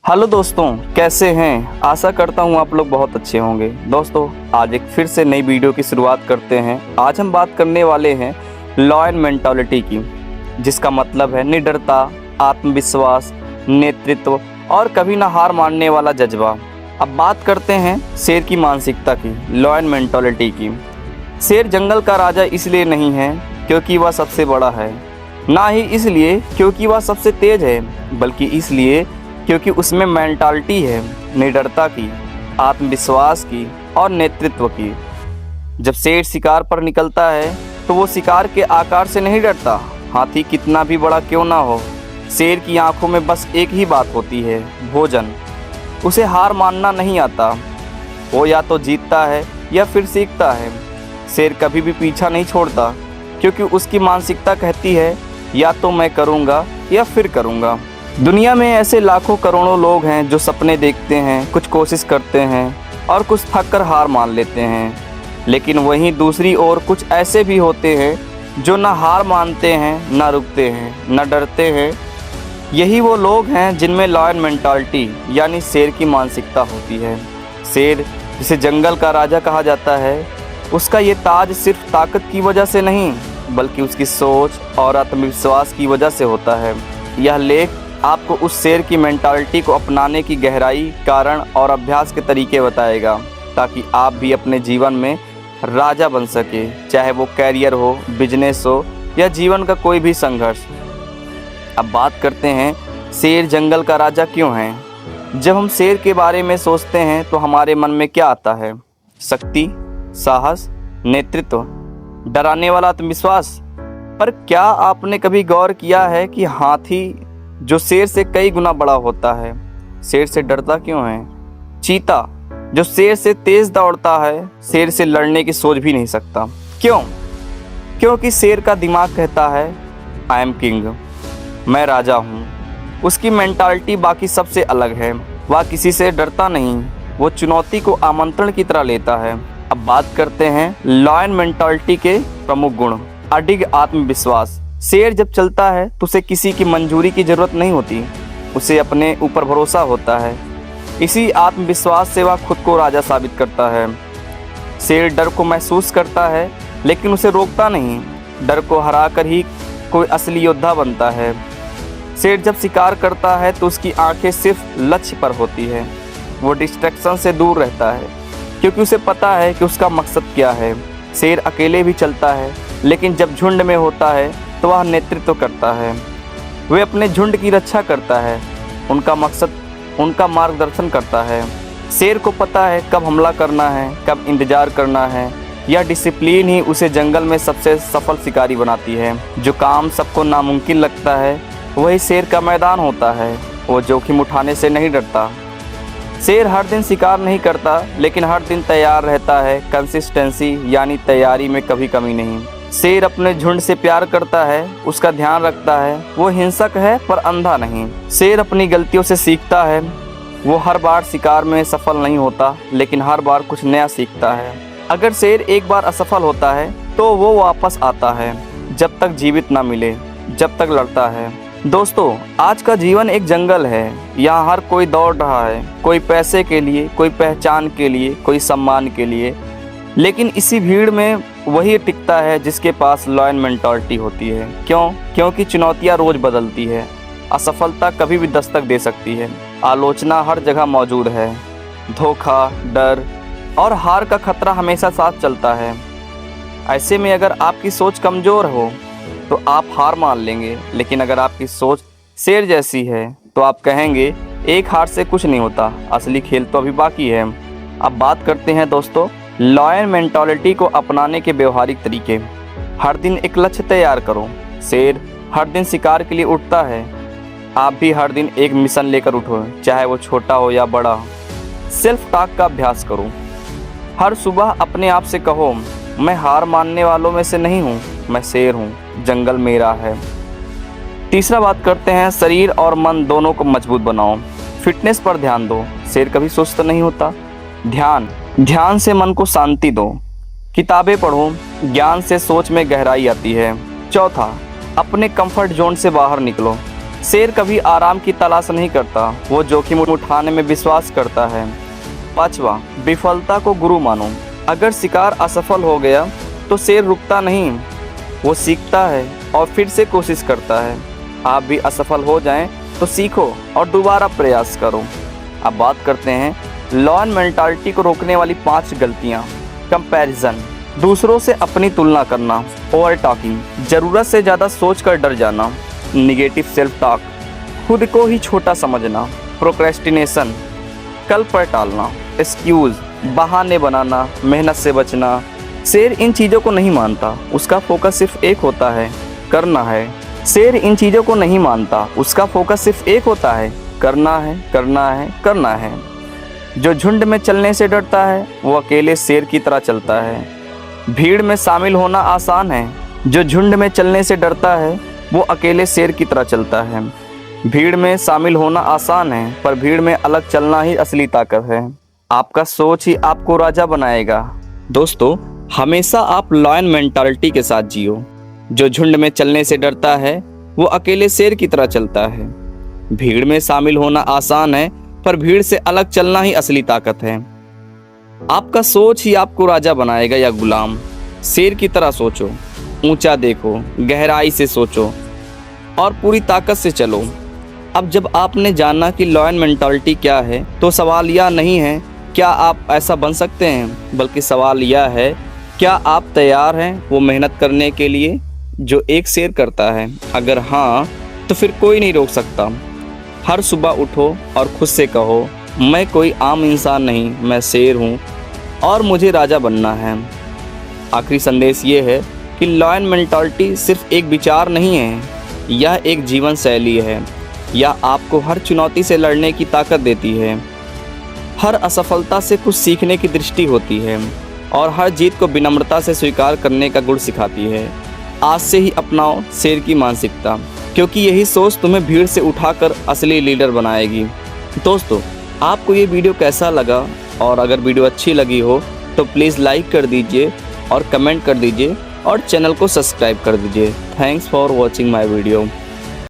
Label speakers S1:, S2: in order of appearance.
S1: Hello दोस्तों, कैसे हैं। आशा करता हूं आप लोग बहुत अच्छे होंगे। दोस्तों, आज एक फिर से नई वीडियो की शुरुआत करते हैं। आज हम बात करने वाले हैं लॉयन मेंटालिटी की, जिसका मतलब है निडरता, आत्मविश्वास, नेतृत्व और कभी ना हार मानने वाला जज्बा। अब बात करते हैं शेर की मानसिकता की, लॉयन मेंटालिटी की। शेर जंगल का राजा इसलिए नहीं है क्योंकि वह सबसे बड़ा है, ना ही इसलिए क्योंकि वह सबसे तेज है, बल्कि इसलिए क्योंकि उसमें मेंटालिटी है निडरता की, आत्मविश्वास की और नेतृत्व की। जब शेर शिकार पर निकलता है तो वो शिकार के आकार से नहीं डरता, हाथी कितना भी बड़ा क्यों ना हो। शेर की आंखों में बस एक ही बात होती है, भोजन। उसे हार मानना नहीं आता, वो या तो जीतता है या फिर सीखता है। शेर कभी भी पीछा नहीं छोड़ता क्योंकि उसकी मानसिकता कहती है या तो मैं करूँगा या फिर करूँगा। दुनिया में ऐसे लाखों करोड़ों लोग हैं जो सपने देखते हैं, कुछ कोशिश करते हैं और कुछ थक कर हार मान लेते हैं। लेकिन वहीं दूसरी ओर कुछ ऐसे भी होते हैं जो ना हार मानते हैं, ना रुकते हैं, ना डरते हैं। यही वो लोग हैं जिनमें लॉयन मेंटालिटी यानी शेर की मानसिकता होती है। शेर, जिसे जंगल का राजा कहा जाता है, उसका ये ताज सिर्फ ताकत की वजह से नहीं बल्कि उसकी सोच और आत्मविश्वास की वजह से होता है। यह लेख आपको उस शेर की मेंटालिटी को अपनाने की गहराई, कारण और अभ्यास के तरीके बताएगा, ताकि आप भी अपने जीवन में राजा बन सके, चाहे वो कैरियर हो, बिजनेस हो या जीवन का कोई भी संघर्ष। अब बात करते हैं शेर जंगल का राजा क्यों है। जब हम शेर के बारे में सोचते हैं तो हमारे मन में क्या आता है? शक्ति, साहस, नेतृत्व, डराने वाला आत्मविश्वास। पर क्या आपने कभी गौर किया है कि हाथी जो शेर से कई गुना बड़ा होता है, शेर से डरता क्यों है? चीता जो शेर से तेज दौड़ता है, शेर से लड़ने की सोच भी नहीं सकता। क्यों? क्योंकि शेर का दिमाग कहता है आई एम किंग, मैं राजा हूँ। उसकी मेंटालिटी बाकी सबसे अलग है। वह किसी से डरता नहीं, वो चुनौती को आमंत्रण की तरह लेता है। अब बात करते हैं लॉयन मेंटालिटी के प्रमुख गुण। अडिग आत्मविश्वास। शेर जब चलता है तो उसे किसी की मंजूरी की जरूरत नहीं होती, उसे अपने ऊपर भरोसा होता है। इसी आत्मविश्वास से वह खुद को राजा साबित करता है। शेर डर को महसूस करता है लेकिन उसे रोकता नहीं। डर को हराकर ही कोई असली योद्धा बनता है। शेर जब शिकार करता है तो उसकी आंखें सिर्फ लक्ष्य पर होती है। वो डिस्ट्रैक्शन से दूर रहता है क्योंकि उसे पता है कि उसका मकसद क्या है। शेर अकेले भी चलता है लेकिन जब झुंड में होता है तो वह नेतृत्व करता है। वह अपने झुंड की रक्षा करता है, उनका मकसद, उनका मार्गदर्शन करता है। शेर को पता है कब हमला करना है, कब इंतजार करना है। यह डिसिप्लिन ही उसे जंगल में सबसे सफल शिकारी बनाती है। जो काम सबको नामुमकिन लगता है वही शेर का मैदान होता है। वो जोखिम उठाने से नहीं डरता। शेर हर दिन शिकार नहीं करता लेकिन हर दिन तैयार रहता है। कंसिस्टेंसी यानी तैयारी में कभी कमी नहीं। शेर अपने झुंड से प्यार करता है, उसका ध्यान रखता है। वो हिंसक है पर अंधा नहीं। शेर अपनी गलतियों से सीखता है। वो हर बार शिकार में सफल नहीं होता लेकिन हर बार कुछ नया सीखता है। अगर शेर एक बार असफल होता है तो वो वापस आता है, जब तक जीवित ना मिले, जब तक लड़ता है। दोस्तों, आज का जीवन एक जंगल है। यहाँ हर कोई दौड़ रहा है, कोई पैसे के लिए, कोई पहचान के लिए, कोई सम्मान के लिए। लेकिन इसी भीड़ में वही टिकता है जिसके पास लॉयन मेंटालिटी होती है। क्यों? क्योंकि चुनौतियाँ रोज बदलती है। असफलता कभी भी दस्तक दे सकती है। आलोचना हर जगह मौजूद है। धोखा, डर और हार का खतरा हमेशा साथ चलता है। ऐसे में अगर आपकी सोच कमज़ोर हो तो आप हार मान लेंगे, लेकिन अगर आपकी सोच शेर जैसी है तो आप कहेंगे एक हार से कुछ नहीं होता, असली खेल तो अभी बाकी है। अब बात करते हैं दोस्तों लॉयन मेंटालिटी को अपनाने के व्यवहारिक तरीके। हर दिन एक लक्ष्य तैयार करो। शेर हर दिन शिकार के लिए उठता है, आप भी हर दिन एक मिशन लेकर उठो, चाहे वो छोटा हो या बड़ा। सेल्फ टॉक का अभ्यास करो। हर सुबह अपने आप से कहो मैं हार मानने वालों में से नहीं हूँ, मैं शेर हूँ, जंगल मेरा है। तीसरा बात करते हैं शरीर और मन दोनों को मजबूत बनाओ। फिटनेस पर ध्यान दो। शेर कभी सुस्त नहीं होता। ध्यान से मन को शांति दो। किताबें पढ़ो, ज्ञान से सोच में गहराई आती है। चौथा, अपने कंफर्ट जोन से बाहर निकलो। शेर कभी आराम की तलाश नहीं करता, वो जोखिम उठाने में विश्वास करता है। 5वां, विफलता को गुरु मानो। अगर शिकार असफल हो गया तो शेर रुकता नहीं, वो सीखता है और फिर से कोशिश करता है। आप भी असफल हो जाएं तो सीखो और दोबारा प्रयास करो। अब बात करते हैं लॉयन मेंटालिटी को रोकने वाली 5 गलतियां। कंपैरिजन, दूसरों से अपनी तुलना करना। ओवर टॉकिंग, ज़रूरत से ज़्यादा सोच कर डर जाना। निगेटिव सेल्फ टॉक, खुद को ही छोटा समझना। प्रोक्रेस्टिनेशन, कल पर टालना। एक्सक्यूज़, बहाने बनाना, मेहनत से बचना। शेर इन चीज़ों को नहीं मानता, उसका फोकस सिर्फ एक होता है, करना है। शेर इन चीज़ों को नहीं मानता, उसका फोकस सिर्फ एक होता है, करना है, करना है, करना है। जो झुंड में चलने से डरता है वो अकेले शेर की तरह चलता है। भीड़ में शामिल होना आसान है, जो झुंड में चलने से डरता है वो अकेले शेर की तरह चलता है। भीड़ में शामिल होना आसान है, पर भीड़ में अलग चलना ही असली ताकत है। आपका सोच ही आपको राजा बनाएगा। दोस्तों, हमेशा आप लॉयन मेंटालिटी के साथ जियो। जो झुंड में चलने से डरता है वो अकेले शेर की तरह चलता है। भीड़ में शामिल होना आसान है, पर भीड़ से अलग चलना ही असली ताकत है। आपका सोच ही आपको राजा बनाएगा या गुलाम। शेर की तरह सोचो, ऊंचा देखो, गहराई से सोचो और पूरी ताकत से चलो। अब जब आपने जाना कि लॉयन मेंटालिटी क्या है, तो सवाल यह नहीं है क्या आप ऐसा बन सकते हैं, बल्कि सवाल यह है क्या आप तैयार हैं वो मेहनत करने के लिए जो एक शेर करता है। अगर हाँ, तो फिर कोई नहीं रोक सकता। हर सुबह उठो और खुद से कहो, मैं कोई आम इंसान नहीं, मैं शेर हूँ और मुझे राजा बनना है। आखिरी संदेश ये है कि लॉयन मेंटालिटी सिर्फ एक विचार नहीं है, यह एक जीवन शैली है। यह आपको हर चुनौती से लड़ने की ताकत देती है, हर असफलता से कुछ सीखने की दृष्टि होती है और हर जीत को विनम्रता से स्वीकार करने का गुण सिखाती है। आज से ही अपनाओ शेर की मानसिकता, क्योंकि यही सोच तुम्हें भीड़ से उठाकर असली लीडर बनाएगी। दोस्तों, आपको ये वीडियो कैसा लगा, और अगर वीडियो अच्छी लगी हो तो प्लीज़ लाइक कर दीजिए और कमेंट कर दीजिए और चैनल को सब्सक्राइब कर दीजिए। Thanks for watching my video.